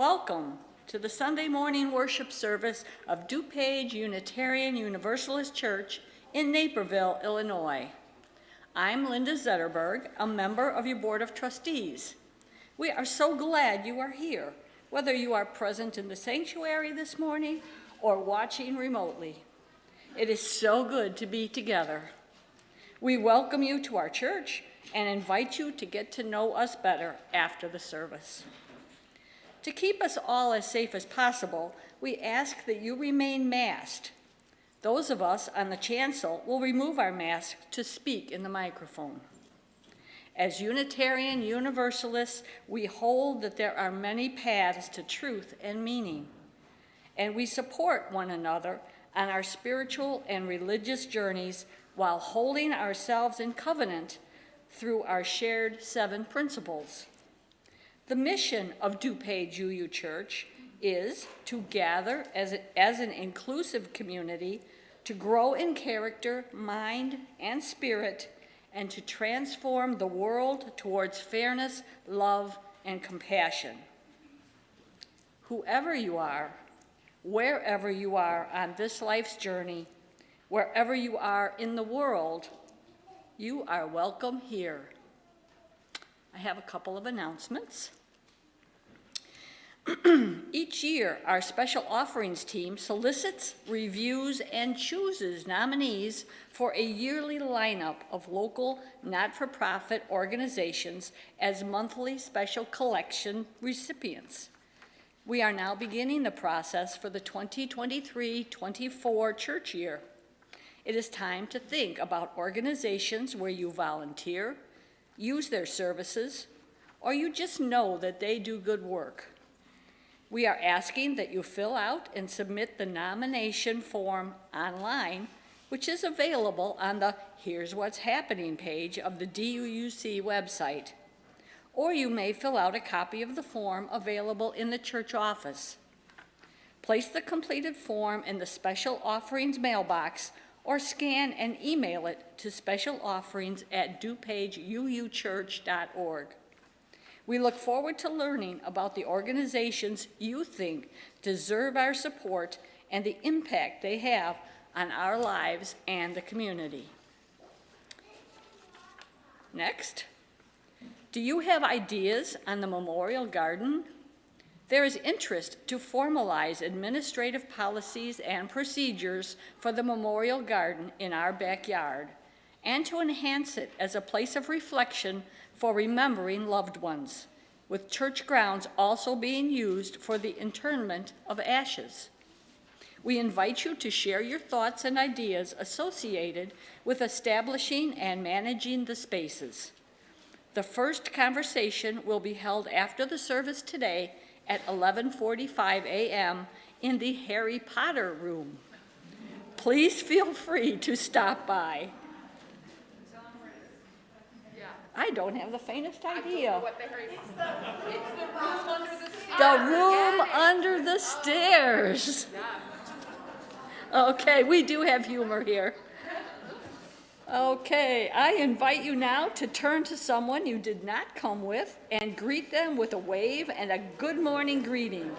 Welcome to the Sunday morning worship service of DuPage Unitarian Universalist Church in Naperville, Illinois. I'm Linda Zetterberg, a member of your Board of Trustees. We are so glad you are here, whether you are present in the sanctuary this morning or watching remotely. It is so good to be together. We welcome you to our church and invite you to get to know us better after the service. To keep us all as safe as possible, we ask that you remain masked. Those of us on the chancel will remove our masks to speak in the microphone. As Unitarian Universalists, we hold that there are many paths to truth and meaning, and we support one another on our spiritual and religious journeys while holding ourselves in covenant through our shared 7 principles. The mission of DuPage UU Church is to gather as an inclusive community, to grow in character, mind, and spirit, and to transform the world towards fairness, love, and compassion. Whoever you are, wherever you are on this life's journey, wherever you are in the world, you are welcome here. I have a couple of announcements. Each year, our special offerings team solicits, reviews, and chooses nominees for a yearly lineup of local not-for-profit organizations as monthly special collection recipients. We are now beginning the process for the 2023-24 church year. It is time to think about organizations where you volunteer, use their services, or you just know that they do good work. We are asking that you fill out and submit the nomination form online, which is available on the Here's What's Happening page of the DUUC website. Or you may fill out a copy of the form available in the church office. Place the completed form in the special offerings mailbox or scan and email it to specialofferings@dupageuchurch.org. We look forward to learning about the organizations you think deserve our support and the impact they have on our lives and the community. Next, do you have ideas on the Memorial Garden? There is interest to formalize administrative policies and procedures for the Memorial Garden in our backyard and to enhance it as a place of reflection for remembering loved ones, with church grounds also being used for the interment of ashes. We invite you to share your thoughts and ideas associated with establishing and managing the spaces. The first conversation will be held after the service today at 11:45 a.m. in the Harry Potter room. Please feel free to stop by. I don't have the faintest idea. It's the room under the stairs. The room under the stairs. Okay, we do have humor here. Okay, I invite you now to turn to someone you did not come with and greet them with a wave and a good morning greeting.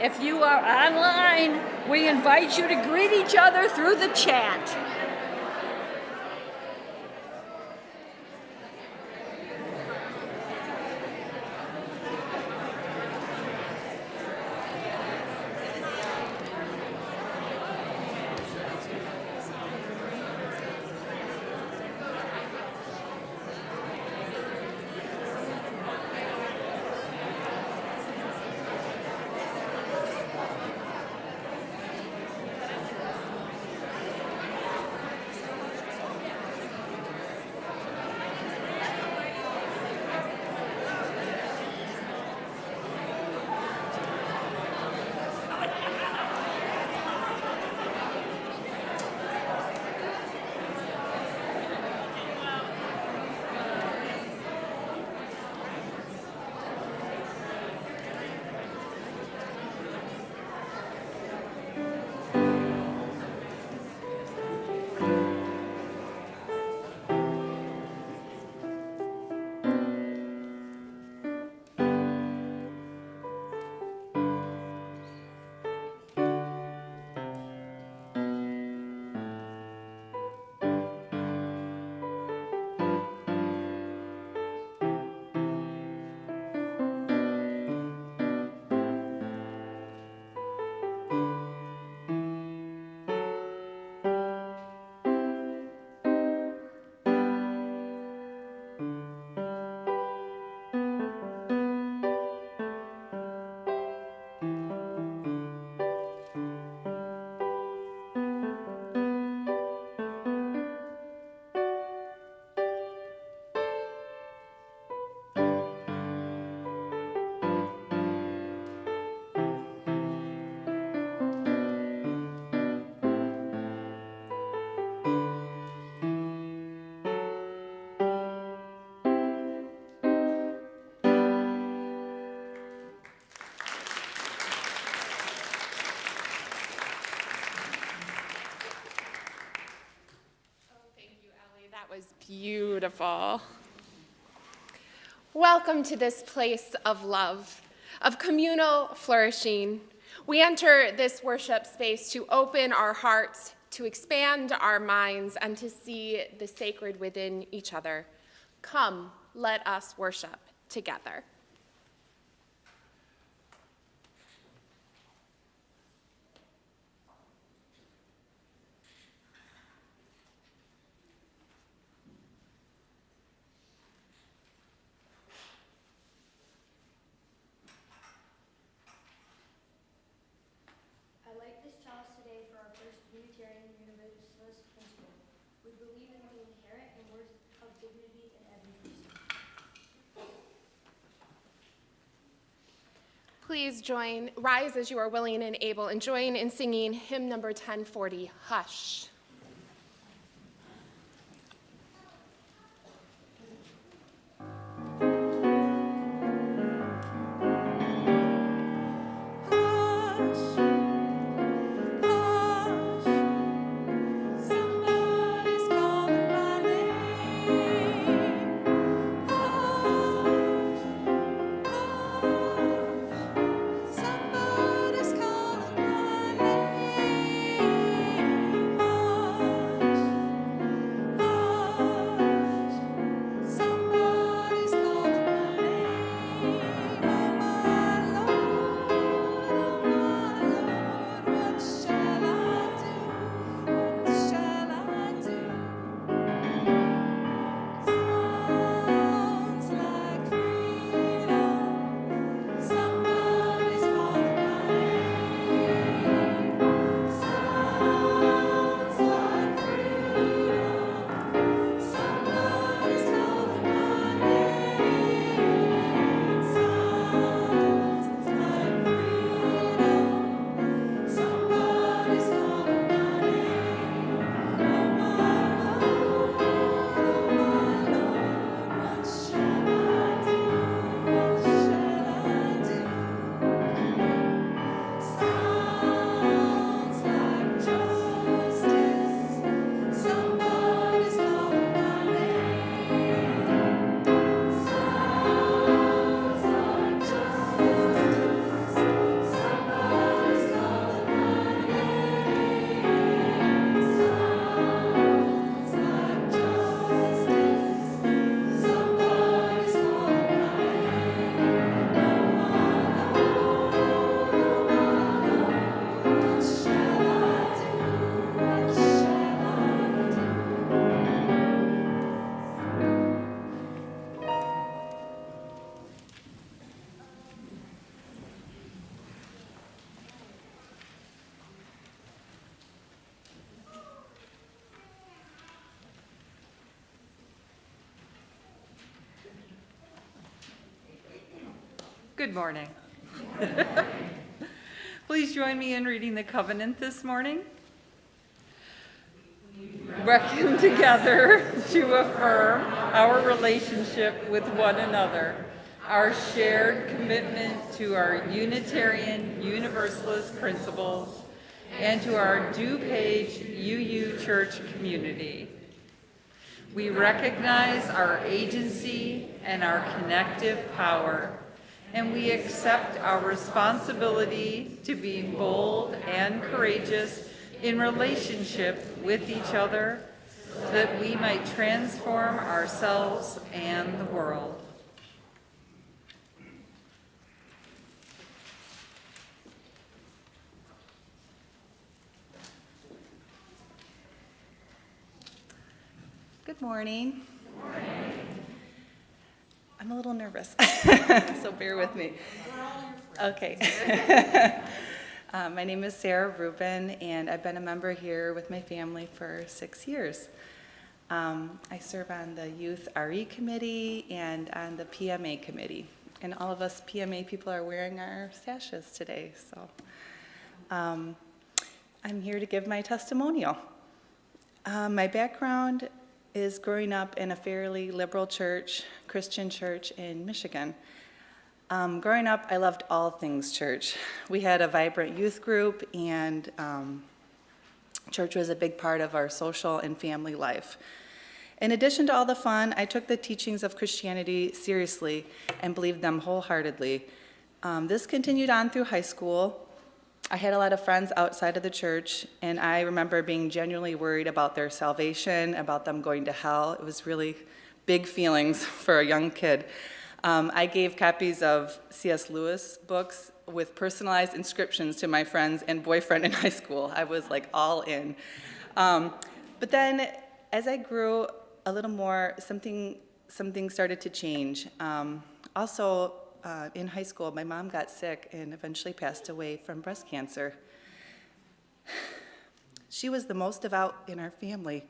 If you are online, we invite you to greet each other through the chat. was beautiful. Welcome to this place of love, of communal flourishing. We enter this worship space to open our hearts, to expand our minds, and to see the sacred within each other. Come, let us worship together. I light this chalice today for our first Unitarian Universalist principle. We believe in the inherent and worth of dignity in every person. Please rise as you are willing and able, and join in singing hymn number 1040, Hush. Good morning. Please join me in reading the covenant this morning. Reckon together to affirm our relationship with one another, our shared commitment to our Unitarian Universalist principles, and to our DuPage UU Church community. We recognize our agency and our connective power, and we accept our responsibility to be bold and courageous in relationship with each other so that we might transform ourselves and the world. Good morning. Good morning. I'm a little nervous, so bear with me. Okay. My name is Sarah Rubin, and I've been a member here with my family for 6 years. I serve on the Youth RE Committee and on the PMA Committee, and all of us PMA people are wearing our sashes today, so I'm here to give my testimonial. My background is growing up in a fairly liberal church, Christian church in Michigan. Growing up, I loved all things church. We had a vibrant youth group, and church was a big part of our social and family life. In addition to all the fun, I took the teachings of Christianity seriously and believed them wholeheartedly. This continued on through high school. I had a lot of friends outside of the church, and I remember being genuinely worried about their salvation, about them going to hell. It was really big feelings for a young kid. I gave copies of C.S. Lewis books with personalized inscriptions to my friends and boyfriend in high school. I was like all in. But then as I grew a little more, something started to change. Also, in high school, my mom got sick and eventually passed away from breast cancer. She was the most devout in our family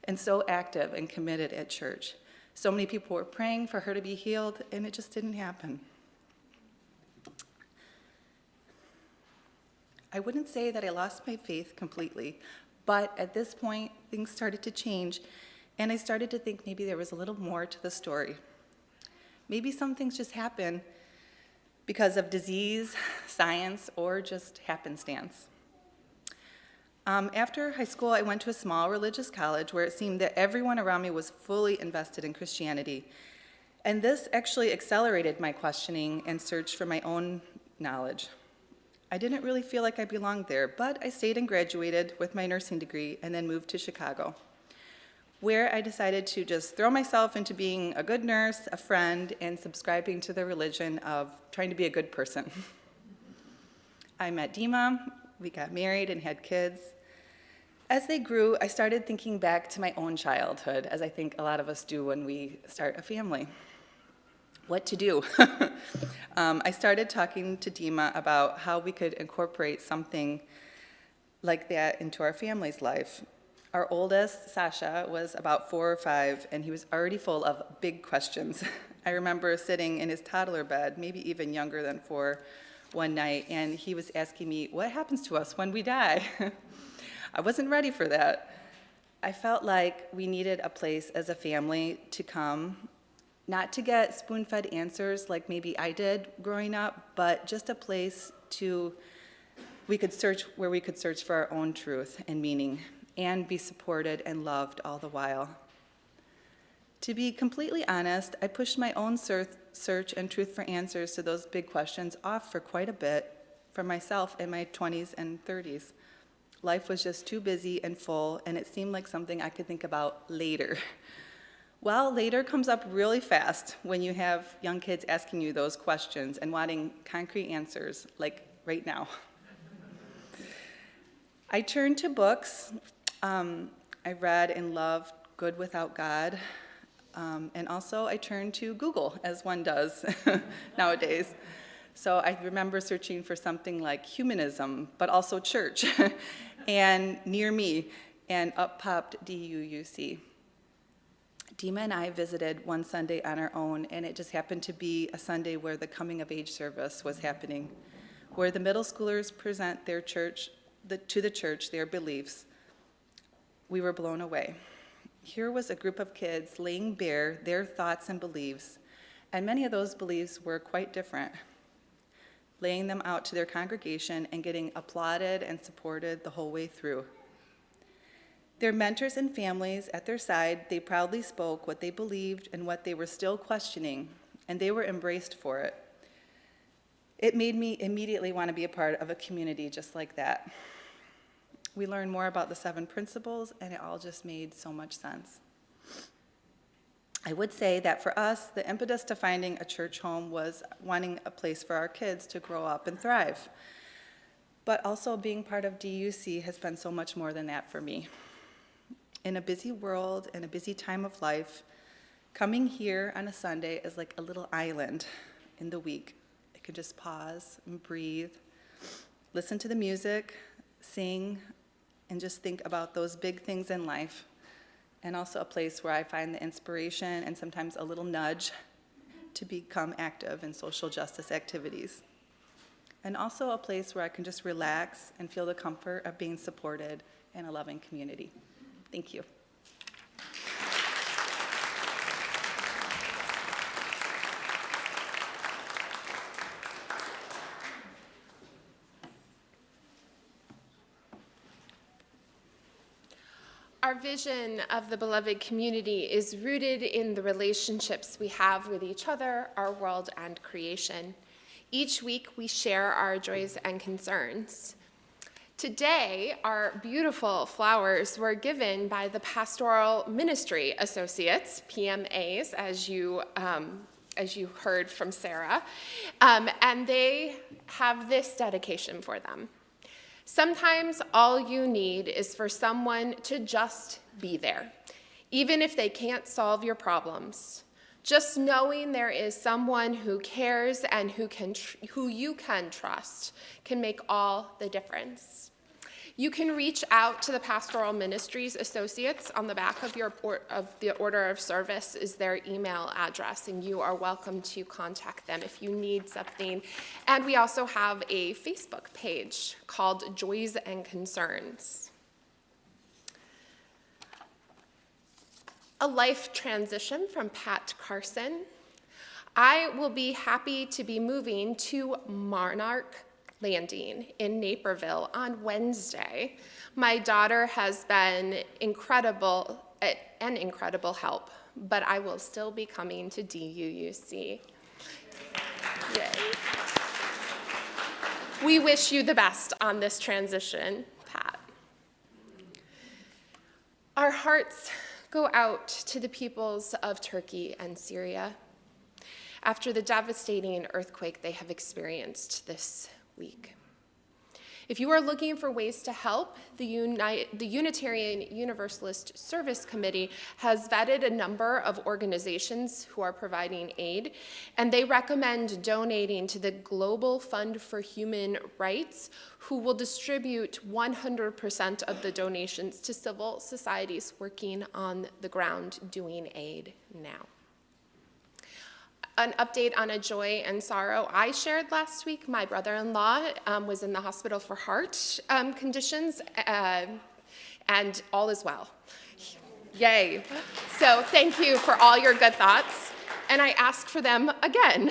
and so active and committed at church. So many people were praying for her to be healed, and it just didn't happen. I wouldn't say that I lost my faith completely, but at this point, things started to change, and I started to think maybe there was a little more to the story. Maybe some things just happen because of disease, science, or just happenstance. After high school, I went to a small religious college where it seemed that everyone around me was fully invested in Christianity. And this actually accelerated my questioning and search for my own knowledge. I didn't really feel like I belonged there, but I stayed and graduated with my nursing degree and then moved to Chicago, where I decided to just throw myself into being a good nurse, a friend, and subscribing to the religion of trying to be a good person. I met Dima, we got married and had kids. As they grew, I started thinking back to my own childhood, as I think a lot of us do when we start a family. What to do? I started talking to Dima about how we could incorporate something like that into our family's life. Our oldest, Sasha, was about 4 or 5, and he was already full of big questions. I remember sitting in his toddler bed, maybe even younger than 4, one night, and he was asking me, what happens to us when we die? I wasn't ready for that. I felt like we needed a place as a family to come, not to get spoon-fed answers like maybe I did growing up, but just a place where we could search for our own truth and meaning and be supported and loved all the while. To be completely honest, I pushed my own search and truth for answers to those big questions off for quite a bit for myself in my 20s and 30s. Life was just too busy and full, and it seemed like something I could think about later. Well, later comes up really fast when you have young kids asking you those questions and wanting concrete answers, like right now. I turned to books. I read and loved Good Without God. And also I turned to Google, as one does nowadays. So I remember searching for something like humanism, but also church, and near me, and up popped DUUC. Dima and I visited one Sunday on our own, and it just happened to be a Sunday where the coming of age service was happening, where the middle schoolers present their church, to the church their beliefs. We were blown away. Here was a group of kids laying bare their thoughts and beliefs, and many of those beliefs were quite different, laying them out to their congregation and getting applauded and supported the whole way through. Their mentors and families at their side, they proudly spoke what they believed and what they were still questioning, and they were embraced for it. It made me immediately want to be a part of a community just like that. We learned more about the 7 principles, and it all just made so much sense. I would say that for us, the impetus to finding a church home was wanting a place for our kids to grow up and thrive. But also being part of DUC has been so much more than that for me. In a busy world and a busy time of life, coming here on a Sunday is like a little island in the week. I can just pause and breathe, listen to the music, sing, and just think about those big things in life. And also a place where I find the inspiration and sometimes a little nudge to become active in social justice activities. And also a place where I can just relax and feel the comfort of being supported in a loving community. Thank you. Our vision of the beloved community is rooted in the relationships we have with each other, our world, and creation. Each week, we share our joys and concerns. Today, our beautiful flowers were given by the Pastoral Ministry Associates, PMAs, as you heard from Sarah, and they have this dedication for them. Sometimes all you need is for someone to just be there, even if they can't solve your problems. Just knowing there is someone who cares and who you can trust can make all the difference. You can reach out to the Pastoral Ministries Associates. On the back of the order of service is their email address, and you are welcome to contact them if you need something. And we also have a Facebook page called Joys and Concerns. A life transition from Pat Carson. I will be happy to be moving to Monarch Landing in Naperville on Wednesday. My daughter has been an incredible help, but I will still be coming to DUUC. Yay. We wish you the best on this transition, Pat. Our hearts go out to the peoples of Turkey and Syria after the devastating earthquake they have experienced this week. If you are looking for ways to help, the Unitarian Universalist Service Committee has vetted a number of organizations who are providing aid, and they recommend donating to the Global Fund for Human Rights, who will distribute 100% of the donations to civil societies working on the ground doing aid now. An update on a joy and sorrow I shared last week. My brother-in-law was in the hospital for heart conditions, and all is well. Yay. So thank you for all your good thoughts, and I ask for them again.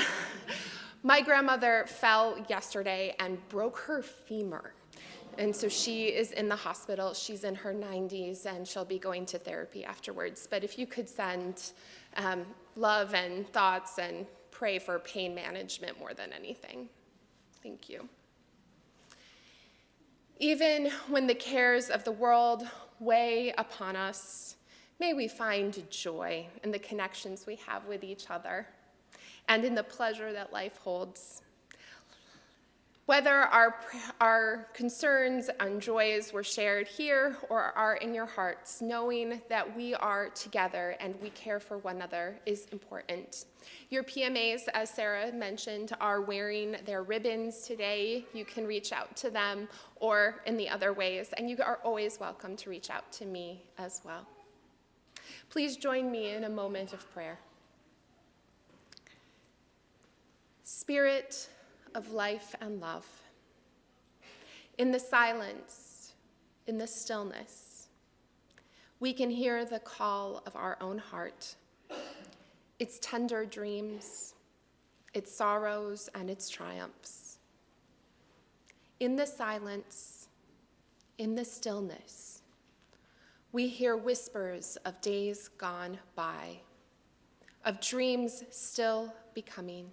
My grandmother fell yesterday and broke her femur. And so she is in the hospital. She's in her 90s, and she'll be going to therapy afterwards. But if you could send love and thoughts and pray for pain management more than anything. Thank you. Even when the cares of the world weigh upon us, may we find joy in the connections we have with each other and in the pleasure that life holds. Whether our concerns and joys were shared here or are in your hearts, knowing that we are together and we care for one another is important. Your PMAs, as Sarah mentioned, are wearing their ribbons today. You can reach out to them or in the other ways, and you are always welcome to reach out to me as well. Please join me in a moment of prayer. Spirit of life and love. In the silence, in the stillness, we can hear the call of our own heart, its tender dreams, its sorrows, and its triumphs. In the silence, in the stillness, we hear whispers of days gone by, of dreams still becoming,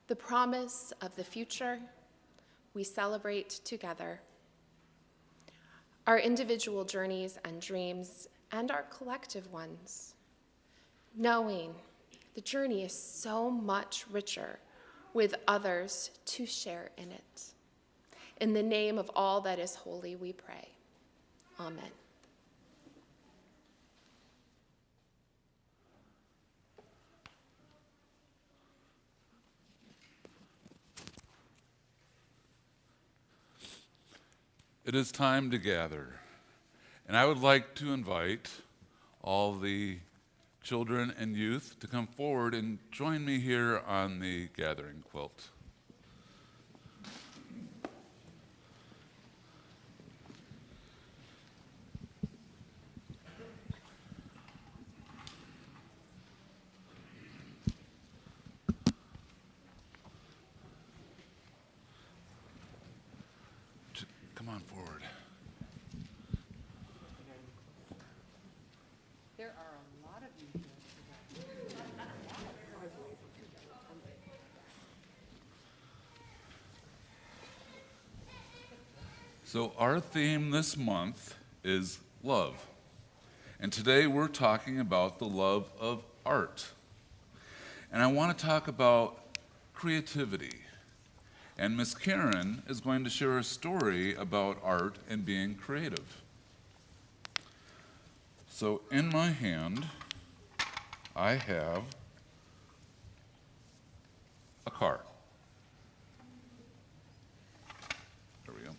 the promise of the future we celebrate together. Our individual journeys and dreams and our collective ones, knowing the journey is so much richer with others to share in it. In the name of all that is holy, we pray. Amen. It is time to gather, and I would like to invite all the children and youth to come forward and join me here on the gathering quilt. Come on forward. So, our theme this month is love. And today we're talking about the love of art. And I want to talk about creativity. And Miss Karen is going to share a story about art and being creative. So, in my hand, I have a car. There we go.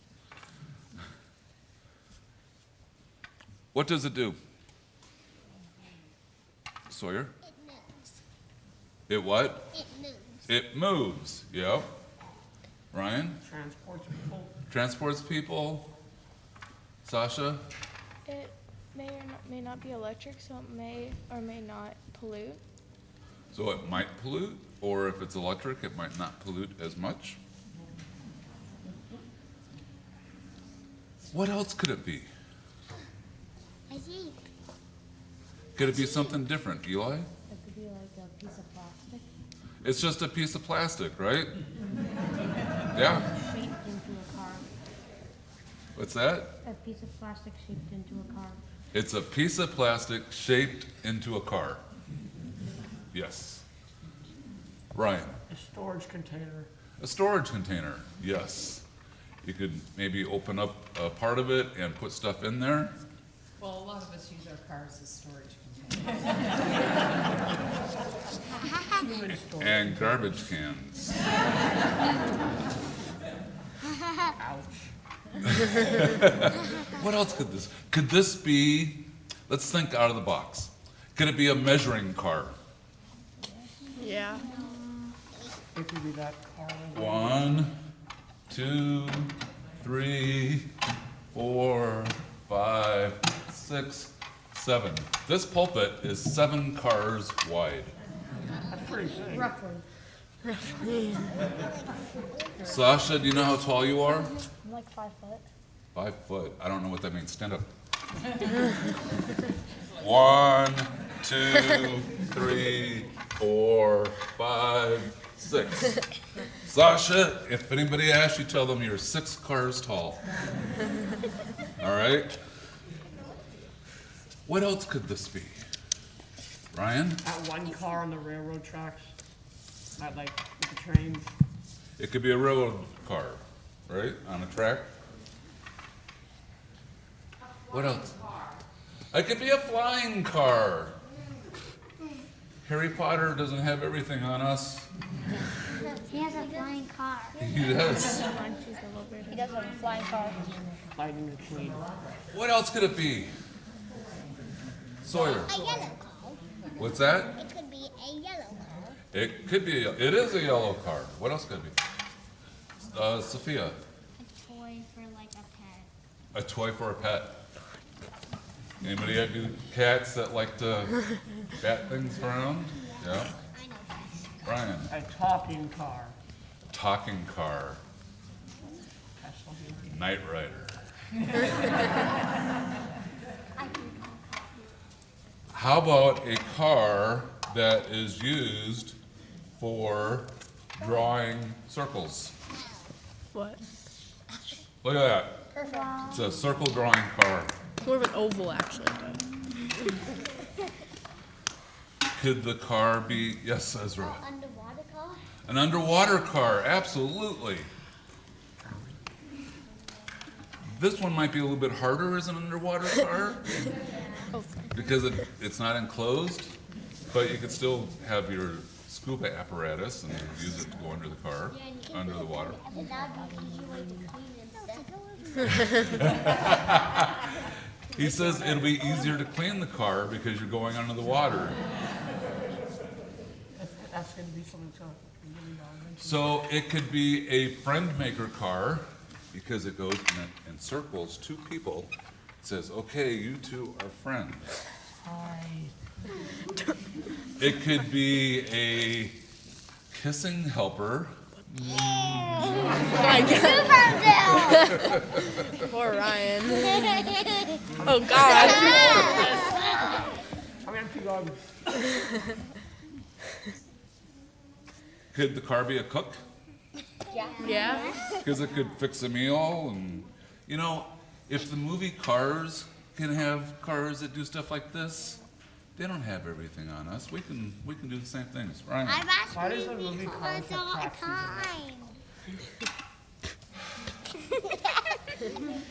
What does it do? Sawyer? It moves. It what? It moves. It moves. Yep. Ryan? Transports people. Transports people. Sasha? It may not be electric, so it may or may not pollute. So it might pollute, or if it's electric, it might not pollute as much. What else could it be? A Jeep. Could it be something different, Eli? It could be like a piece of plastic It's just a piece of plastic, right? Yeah. shaped into a car. What's that? A piece of plastic shaped into a car. It's a piece of plastic shaped into a car. Yes. Ryan? A storage container. A storage container, yes. You could maybe open up a part of it and put stuff in there. Well, a lot of us use our cars as storage containers. Human storage. And garbage cans. Ouch. What else could this be? Let's think out of the box. Could it be a measuring car? Yeah. It could be that car. 1, 2, 3, 4, 5, 6, 7. This pulpit is 7 cars wide. That's pretty big. Roughly. Sasha, do you know how tall you are? I'm like 5 foot. 5 foot. I don't know what that means. Stand up. 1, 2, 3, 4, 5, 6. Sasha, if anybody asks you, tell them you're 6 cars tall. All right? What else could this be? Ryan? That one car on the railroad tracks. That like with the trains. It could be a railroad car, right? On a track. What else? It could be a flying car. Harry Potter doesn't have everything on us. He has a flying car. He does. He does have a flying car. Lightning McQueen. What else could it be? Sawyer. A yellow car. What's that? It could be a yellow car. It could be. It is a yellow car. What else could it be? Sophia. A toy for like a pet. A toy for a pet. Anybody have cats that like to bat things around? Yeah. I know that. Brian. A talking car. Talking car. That's something. Knight Rider. How about a car that is used for drawing circles? What? Look at that. Perfect. It's a circle drawing car. More of an oval, actually. Could the car be, yes, Ezra? Underwater car. An underwater car, absolutely. This one might be a little bit harder as an underwater car because it's not enclosed, but you could still have your scuba apparatus and use it to go under the car, under the water. And that'd be an easy way to clean it. He says it'll be easier to clean the car because you're going under the water. That's gonna be something that's gonna be really long. So it could be a friend maker car because it goes in circles, 2 people. It says, okay, you 2 are friends. Hi. It could be a kissing helper. Poor Ryan. Oh, God. I'm empty dogs. Could the car be a cook? Yeah? Because it could fix a meal and You know, if the movie Cars can have cars that do stuff like this, they don't have everything on us. We can do the same things, right? I'm Why does the asking movie Cars because all have the taxis in time.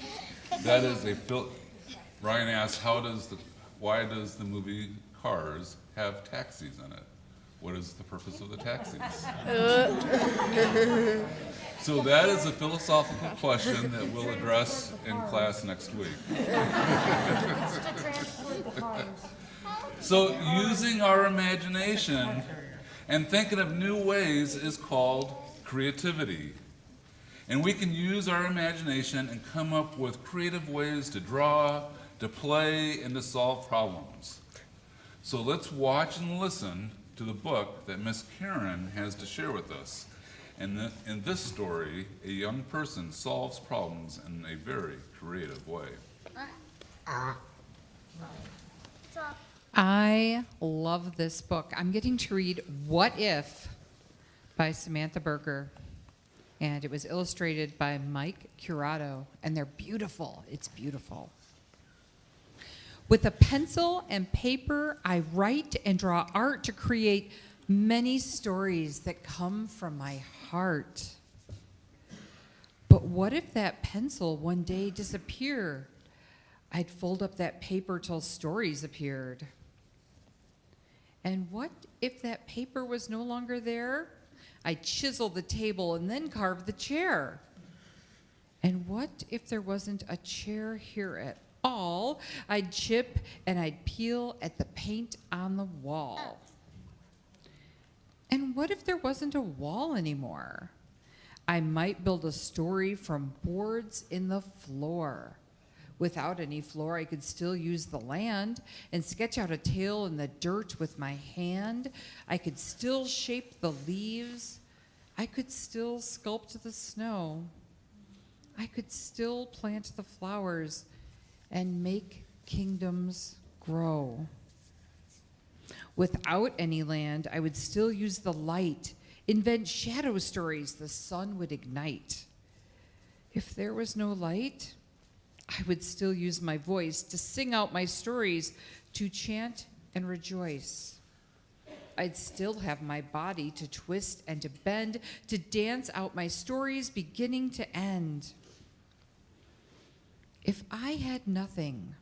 That is Ryan asked, why does the movie Cars have taxis in it? What is the purpose of the taxis? So that is a philosophical question that we'll address in class next week. It's to transport the cars. So using our imagination and thinking of new ways is called creativity. And we can use our imagination and come up with creative ways to draw, to play, and to solve problems. So let's watch and listen to the book that Miss Karen has to share with us. And in this story, a young person solves problems in a very creative way. I love this book. I'm getting to read What If by Samantha Berger. And it was illustrated by Mike Curato. And they're beautiful. It's beautiful. With a pencil and paper, I write and draw art to create many stories that come from my heart. But what if that pencil one day disappeared? I'd fold up that paper till stories appeared. And what if that paper was no longer there? I'd chisel the table and then carve the chair. And what if there wasn't a chair here at all? I'd chip and I'd peel at the paint on the wall. And what if there wasn't a wall anymore? I might build a story from boards in the floor. Without any floor, I could still use the land and sketch out a tale in the dirt with my hand. I could still shape the leaves. I could still sculpt the snow. I could still plant the flowers and make kingdoms grow. Without any land, I would still use the light, invent shadow stories the sun would ignite. If there was no light, I would still use my voice to sing out my stories, to chant and rejoice. I'd still have my body to twist and to bend, to dance out my stories beginning to end. If I had nothing,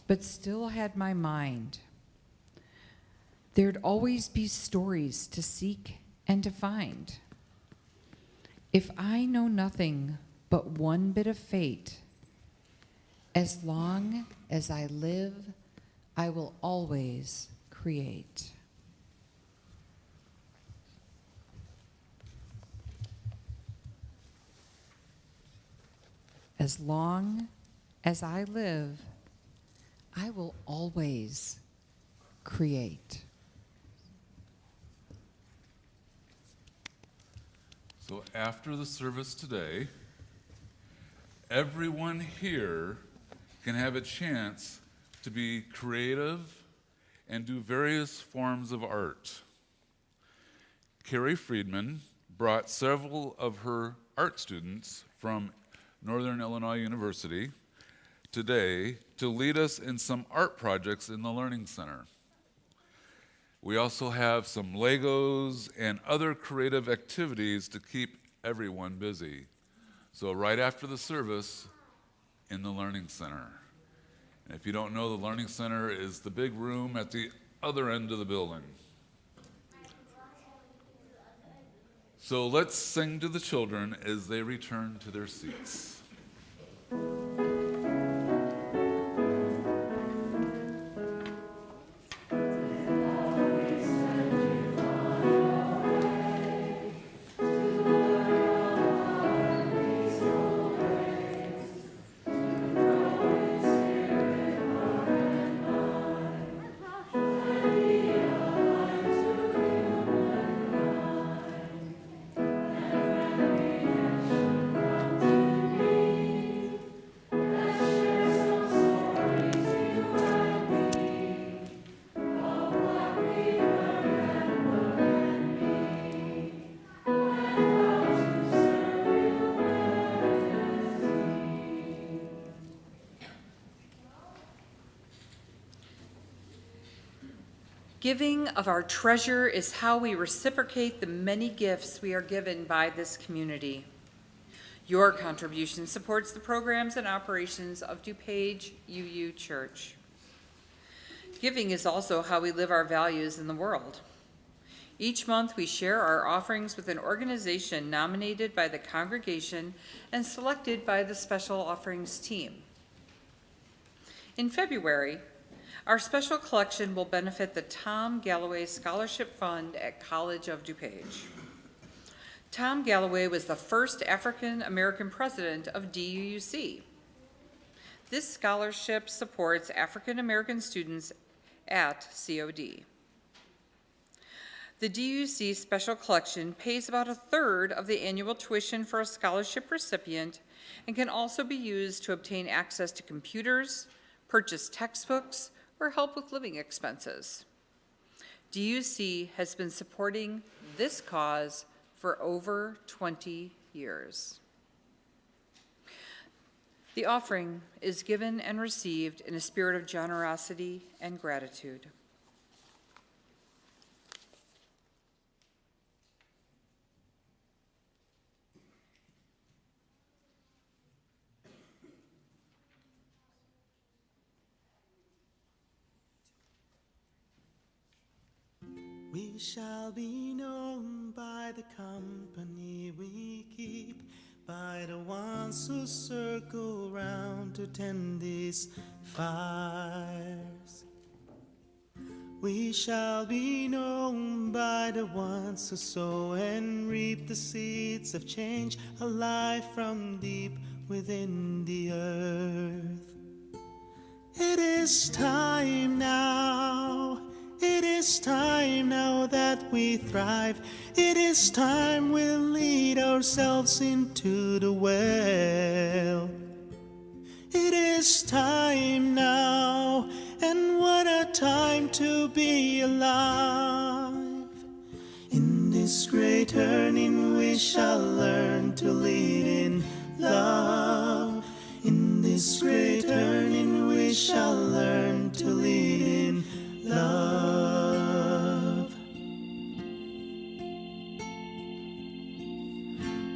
but still had my mind, there'd always be stories to seek and to find. If I know nothing but one bit of fate, as long as I live, I will always create. As long as I live, I will always create. So after the service today, everyone here can have a chance to be creative and do various forms of art. Carrie Friedman brought several of her art students from Northern Illinois University today to lead us in some art projects in the Learning Center. We also have some Legos and other creative activities to keep everyone busy. So right after the service, in the Learning Center. And if you don't know, the Learning Center is the big room at the other end of the building. So let's sing to the children as they return to their seats. Giving of our treasure is how we reciprocate the many gifts we are given by this community. Your contribution supports the programs and operations of DuPage UU Church. Giving is also how we live our values in the world. Each month, we share our offerings with an organization nominated by the congregation and selected by the special offerings team. In February, our special collection will benefit the Tom Galloway Scholarship Fund at College of DuPage. Tom Galloway was the first African-American president of DUUC. This scholarship supports African-American students at COD. The DUC Special Collection pays about a third of the annual tuition for a scholarship recipient and can also be used to obtain access to computers, purchase textbooks, or help with living expenses. DUC has been supporting this cause for over 20 years. The offering is given and received in a spirit of generosity and gratitude. We shall be known by the company we keep, by the ones who circle round to tend these fires. We shall be known by the ones who sow and reap the seeds of change, alive from deep within the earth. It is time now. It is time now that we thrive. It is time we'll lead ourselves into the well. It is time now, and what a time to be alive. In this great turning we shall learn to lead in love. In this great turning we shall learn to lead in love.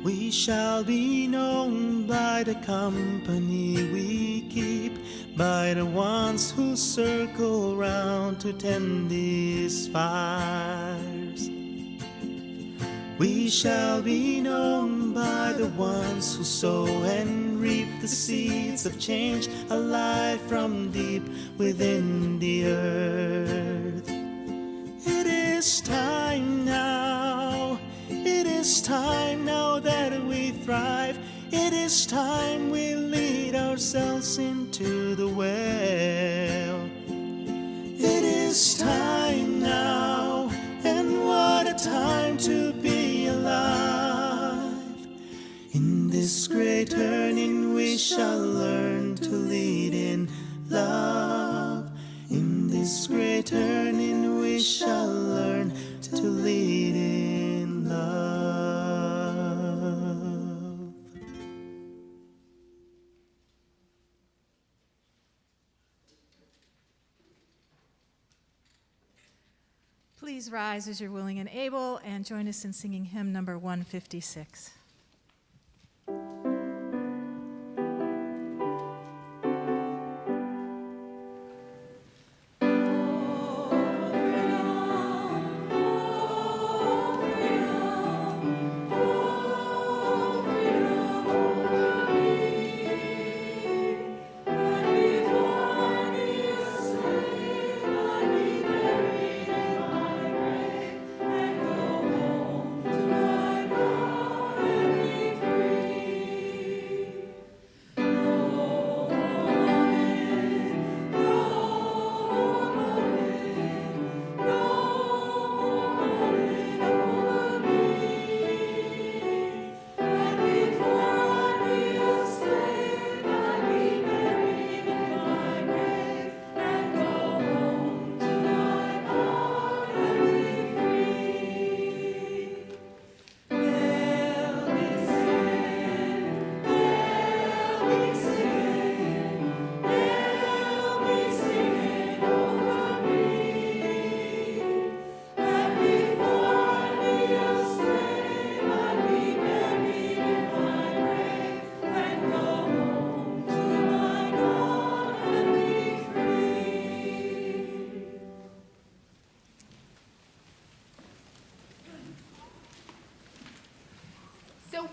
We shall be known by the company we keep, by the ones who circle round to tend these fires. We shall be known by the ones who sow and reap the seeds of change, alive from deep within the earth. It is time now. It is time now that we thrive. It is time we lead ourselves into the well. It is time now, and what a time to be alive. In this great turning we shall learn to lead in love. In this great turning we shall learn to lead in love. Please rise as you're willing and able and join us in singing hymn number 156. And go home to my God.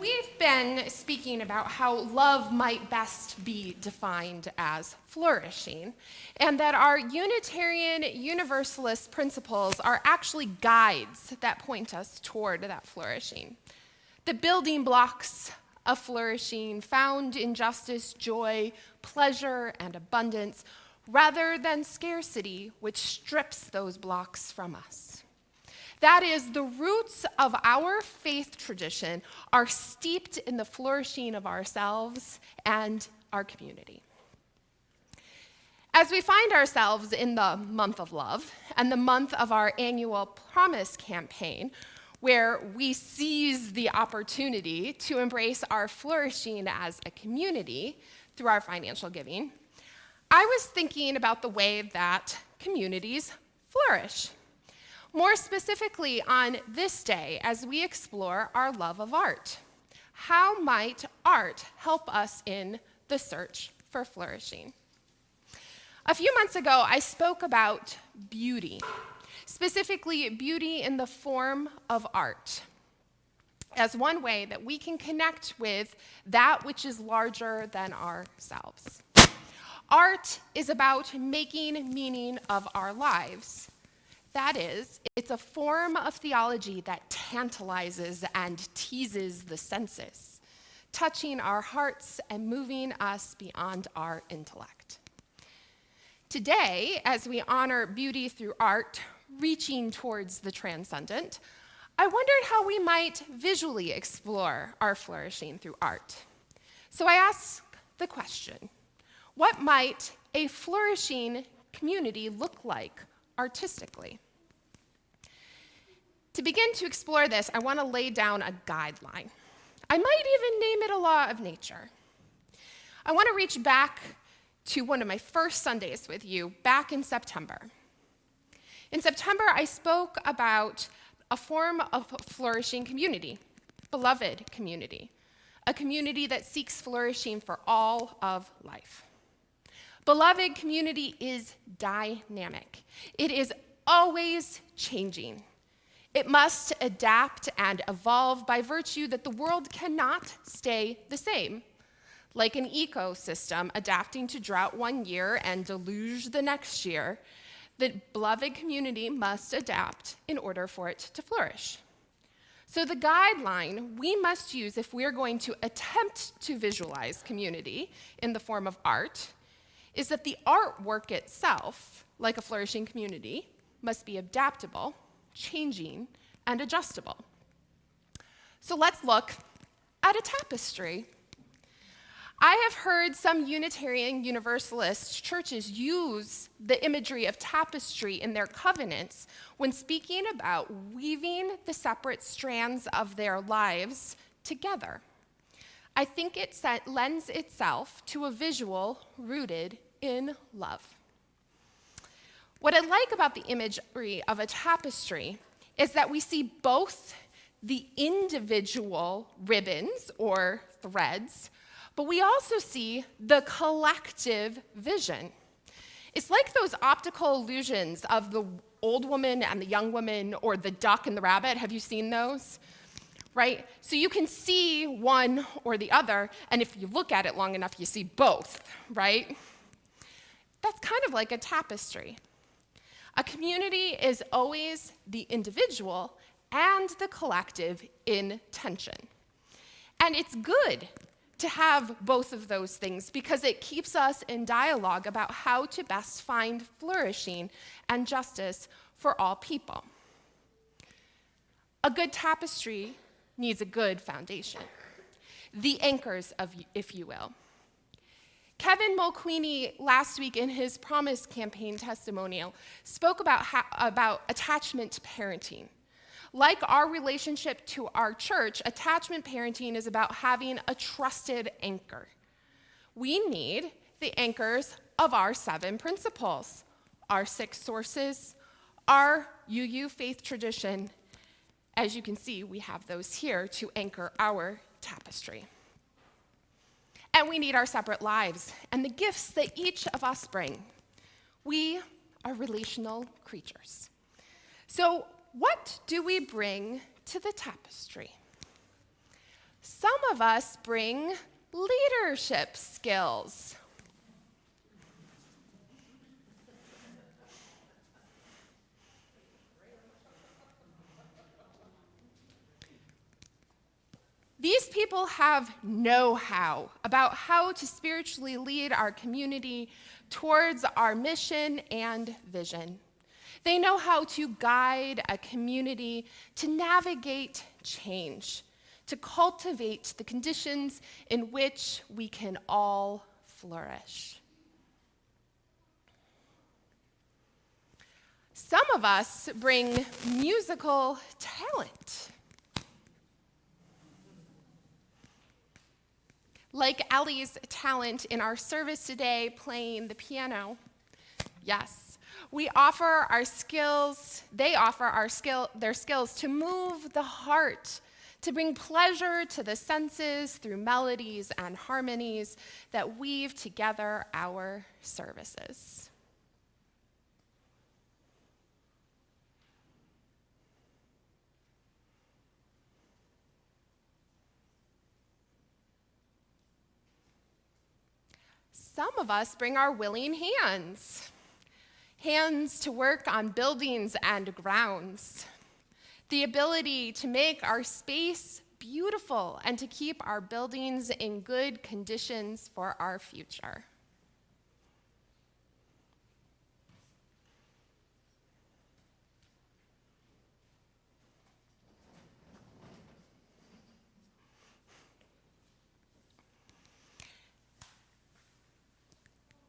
we've been speaking about how love might best be defined as flourishing, and that our Unitarian Universalist principles are actually guides that point us toward that flourishing. The building blocks of flourishing found in justice, joy, pleasure, and abundance, rather than scarcity, which strips those blocks from us. That is, the roots of our faith tradition are steeped in the flourishing of ourselves and our community. As we find ourselves in the month of love and the month of our annual Promise campaign, where we seize the opportunity to embrace our flourishing as a community through our financial giving, I was thinking about the way that communities flourish. More specifically, on this day, as we explore our love of art, how might art help us in the search for flourishing? A few months ago, I spoke about beauty, specifically beauty in the form of art, as one way that we can connect with that which is larger than ourselves. Art is about making meaning of our lives. That is, it's a form of theology that tantalizes and teases the senses, touching our hearts and moving us beyond our intellect. Today, as we honor beauty through art, reaching towards the transcendent, I wondered how we might visually explore our flourishing through art. So I asked the question, what might a flourishing community look like artistically? To begin to explore this, I want to lay down a guideline. I might even name it a law of nature. I want to reach back to one of my first Sundays with you back in September. In September, I spoke about a form of flourishing community, beloved community, a community that seeks flourishing for all of life. Beloved community is dynamic. It is always changing. It must adapt and evolve by virtue that the world cannot stay the same. Like an ecosystem adapting to drought one year and deluge the next year, the beloved community must adapt in order for it to flourish. So the guideline we must use if we're going to attempt to visualize community in the form of art is that the artwork itself, like a flourishing community, must be adaptable, changing, and adjustable. So let's look at a tapestry. I have heard some Unitarian Universalist churches use the imagery of tapestry in their covenants when speaking about weaving the separate strands of their lives together. I think it lends itself to a visual rooted in love. What I like about the imagery of a tapestry is that we see both the individual ribbons or threads, but we also see the collective vision. It's like those optical illusions of the old woman and the young woman, or the duck and the rabbit. Have you seen those? Right? So you can see one or the other, and if you look at it long enough, you see both, right? That's kind of like a tapestry. A community is always the individual and the collective in tension. And it's good to have both of those things because it keeps us in dialogue about how to best find flourishing and justice for all people. A good tapestry needs a good foundation, the anchors, if you will. Kevin Mulqueeny last week in his Promise campaign testimonial spoke about attachment parenting. Like our relationship to our church, attachment parenting is about having a trusted anchor. We need the anchors of our 7 principles, our 6 sources, our UU faith tradition. As you can see, we have those here to anchor our tapestry. And we need our separate lives and the gifts that each of us bring. We are relational creatures. So what do we bring to the tapestry? Some of us bring leadership skills. These people have know-how about how to spiritually lead our community towards our mission and vision. They know how to guide a community to navigate change, to cultivate the conditions in which we can all flourish. Some of us bring musical talent. Like Ellie's talent in our service today, playing the piano. Yes, we offer our skills, they offer their skills to move the heart, to bring pleasure to the senses through melodies and harmonies that weave together our services. Some of us bring our willing hands, hands to work on buildings and grounds, the ability to make our space beautiful and to keep our buildings in good conditions for our future.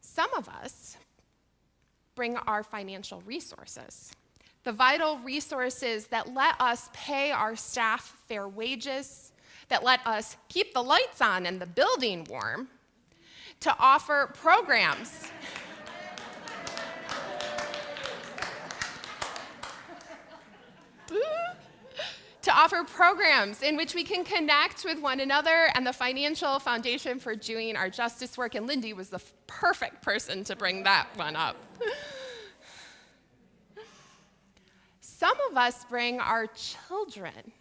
Some of us bring our financial resources, the vital resources that let us pay our staff fair wages, that let us keep the lights on and the building warm, to offer programs. To offer programs in which we can connect with one another and the financial foundation for doing our justice work. And Lindy was the perfect person to bring that one up. Some of us bring our children.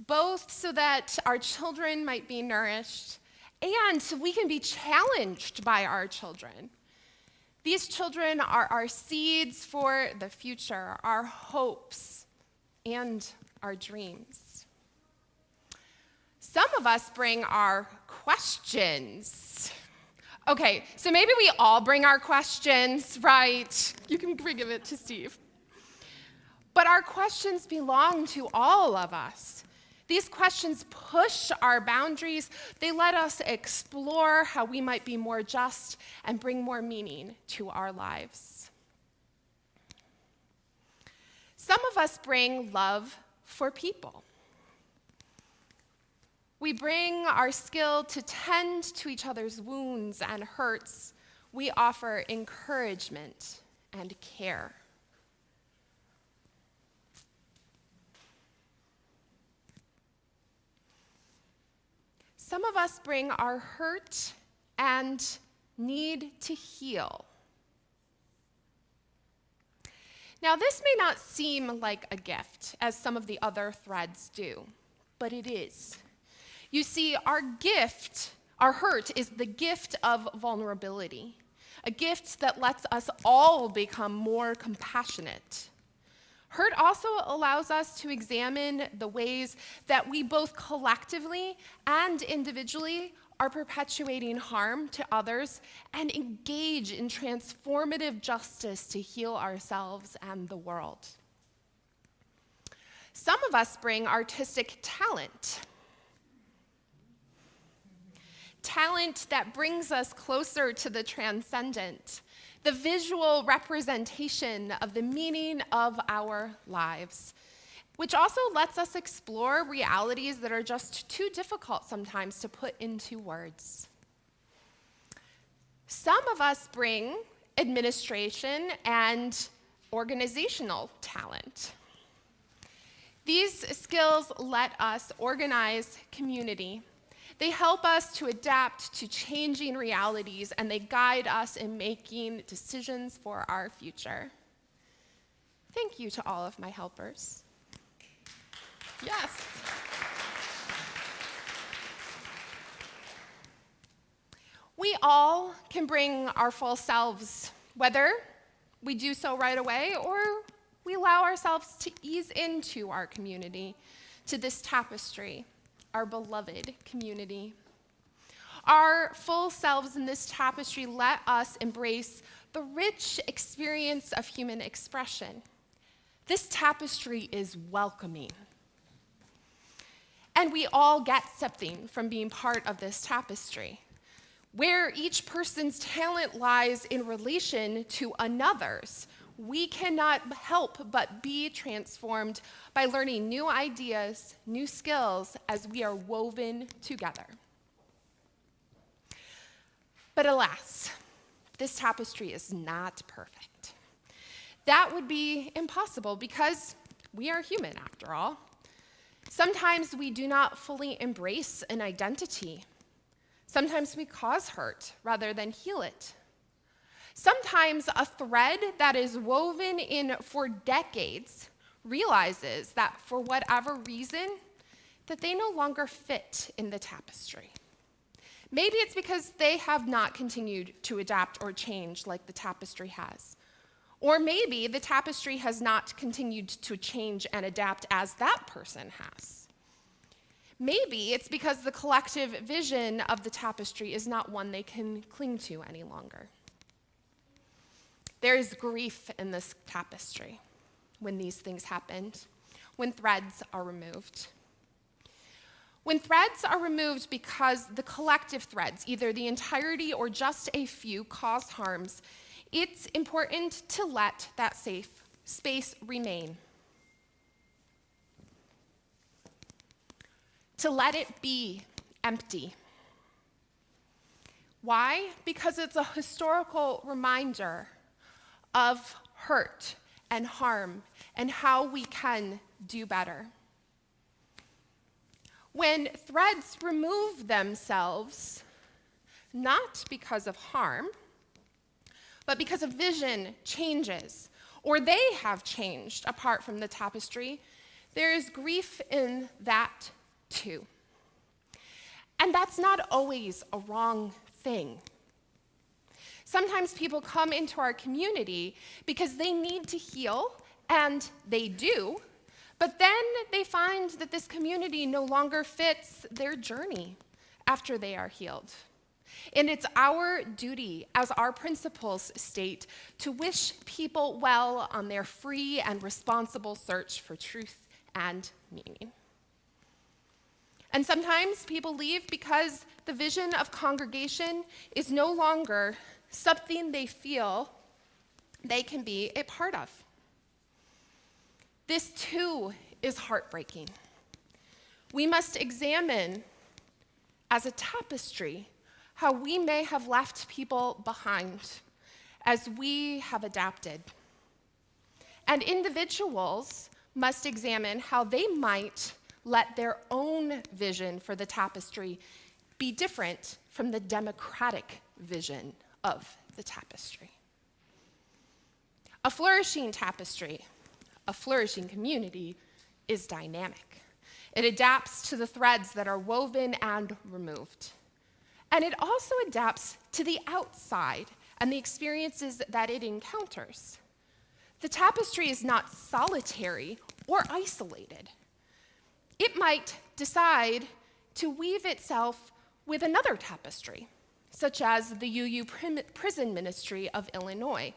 Both so that our children might be nourished and so we can be challenged by our children. These children are our seeds for the future, our hopes and our dreams. Some of us bring our questions. Okay, so maybe we all bring our questions, right? You can give it to Steve. But our questions belong to all of us. These questions push our boundaries. They let us explore how we might be more just and bring more meaning to our lives. Some of us bring love for people. We bring our skill to tend to each other's wounds and hurts. We offer encouragement and care. Some of us bring our hurt and need to heal. Now, this may not seem like a gift, as some of the other threads do, but it is. You see, our hurt, is the gift of vulnerability, a gift that lets us all become more compassionate. Hurt also allows us to examine the ways that we both collectively and individually are perpetuating harm to others and engage in transformative justice to heal ourselves and the world. Some of us bring artistic talent. Talent that brings us closer to the transcendent, the visual representation of the meaning of our lives, which also lets us explore realities that are just too difficult sometimes to put into words. Some of us bring administration and organizational talent. These skills let us organize community. They help us to adapt to changing realities, and they guide us in making decisions for our future. Thank you to all of my helpers. Yes. We all can bring our full selves, whether we do so right away or we allow ourselves to ease into our community, to this tapestry, our beloved community. Our full selves in this tapestry let us embrace the rich experience of human expression. This tapestry is welcoming. And we all get something from being part of this tapestry, where each person's talent lies in relation to another's. We cannot help but be transformed by learning new ideas, new skills, as we are woven together. But alas, this tapestry is not perfect. That would be impossible because we are human, after all. Sometimes we do not fully embrace an identity. Sometimes we cause hurt rather than heal it. Sometimes a thread that is woven in for decades realizes that for whatever reason, that they no longer fit in the tapestry. Maybe it's because they have not continued to adapt or change like the tapestry has. Or maybe the tapestry has not continued to change and adapt as that person has. Maybe it's because the collective vision of the tapestry is not one they can cling to any longer. There is grief in this tapestry when these things happen, when threads are removed. When threads are removed because the collective threads, either the entirety or just a few, cause harms, it's important to let that safe space remain. To let it be empty. Why? Because it's a historical reminder of hurt and harm and how we can do better. When threads remove themselves, not because of harm, but because a vision changes, or they have changed apart from the tapestry, there is grief in that too. And that's not always a wrong thing. Sometimes people come into our community because they need to heal, and they do, but then they find that this community no longer fits their journey after they are healed. And it's our duty, as our principles state, to wish people well on their free and responsible search for truth and meaning. And sometimes people leave because the vision of congregation is no longer something they feel they can be a part of. This too is heartbreaking. We must examine, as a tapestry, how we may have left people behind as we have adapted. And individuals must examine how they might let their own vision for the tapestry be different from the democratic vision of the tapestry. A flourishing tapestry, a flourishing community, is dynamic. It adapts to the threads that are woven and removed. And it also adapts to the outside and the experiences that it encounters. The tapestry is not solitary or isolated. It might decide to weave itself with another tapestry, such as the UU Prison Ministry of Illinois,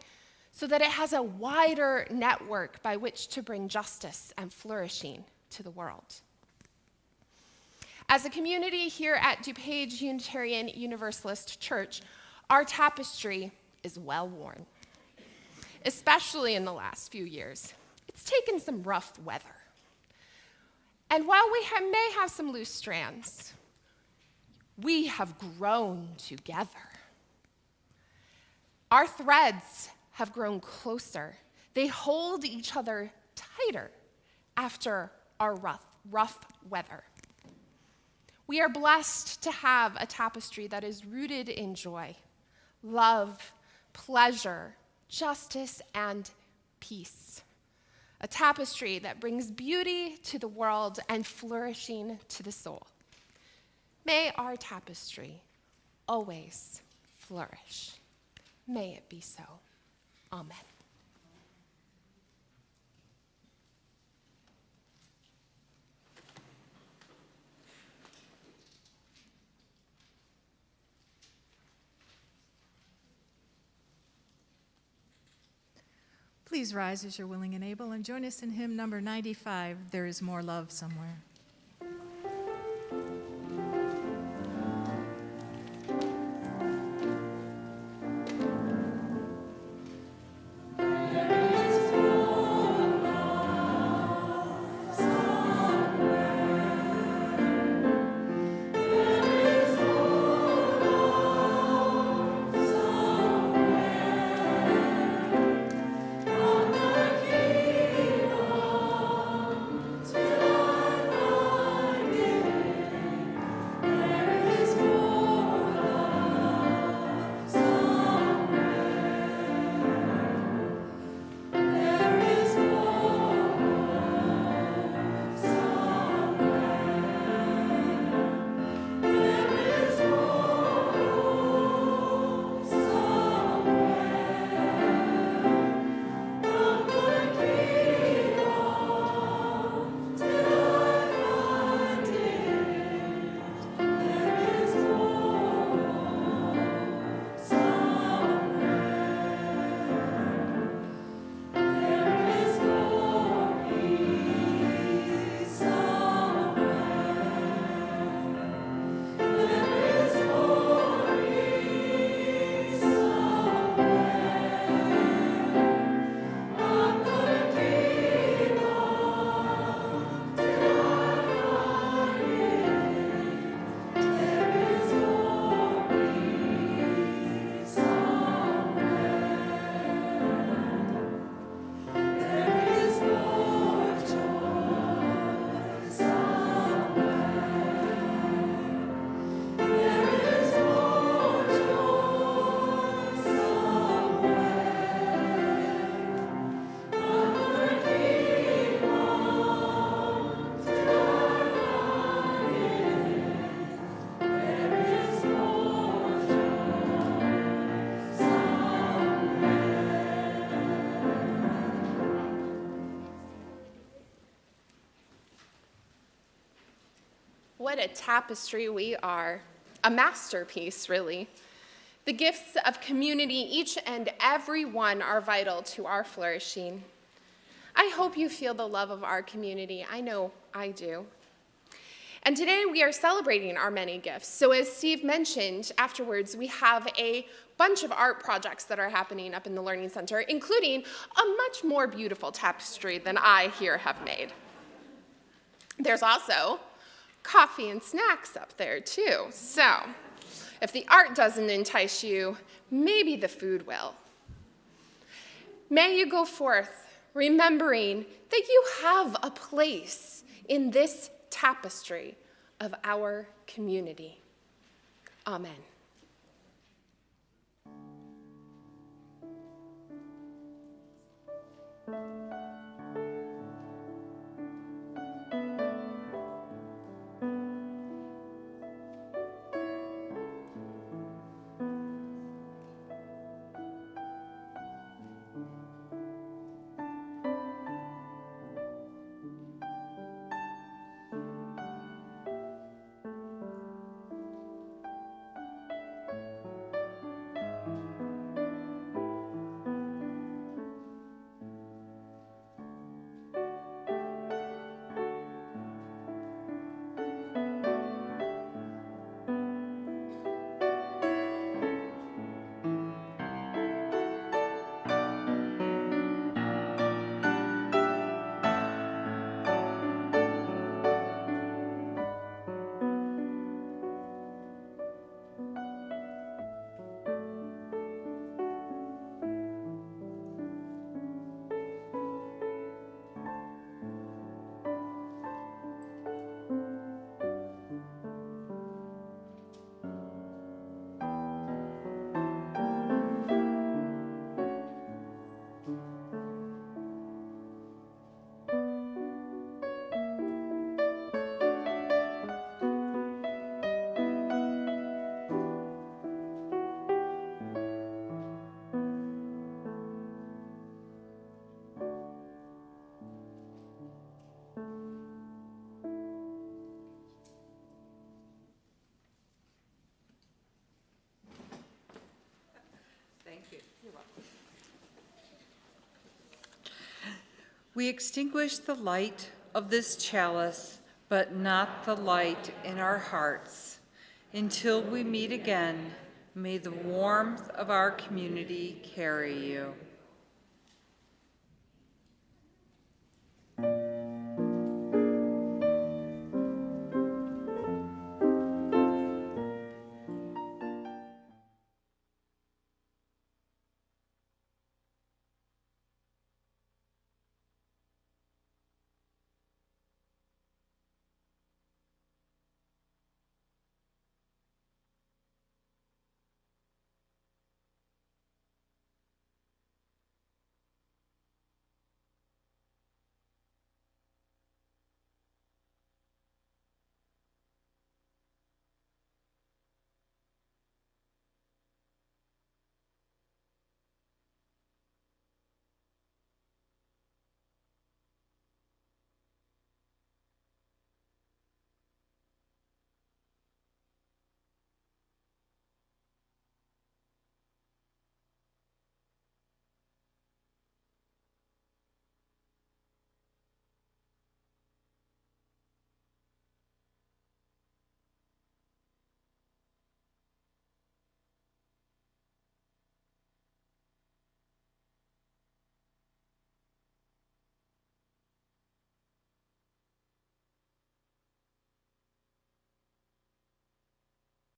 so that it has a wider network by which to bring justice and flourishing to the world. As a community here at DuPage Unitarian Universalist Church, our tapestry is well worn, especially in the last few years. It's taken some rough weather. And while we may have some loose strands, we have grown together. Our threads have grown closer. They hold each other tighter after our rough weather. We are blessed to have a tapestry that is rooted in joy, love, pleasure, justice, and peace. A tapestry that brings beauty to the world and flourishing to the soul. May our tapestry always flourish. May it be so. Amen. Please rise as you're willing and able and join us in hymn number 95, There Is More Love Somewhere. What a tapestry we are. A masterpiece, really. The gifts of community, each and every one, are vital to our flourishing. I hope you feel the love of our community. I know I do. And today we are celebrating our many gifts. So as Steve mentioned, afterwards we have a bunch of art projects that are happening up in the Learning Center, including a much more beautiful tapestry than I here have made. There's also coffee and snacks up there too. So if the art doesn't entice you, maybe the food will. May you go forth remembering that you have a place in this tapestry of our community. Amen. We extinguish the light of this chalice, but not the light in our hearts. Until we meet again, may the warmth of our community carry you.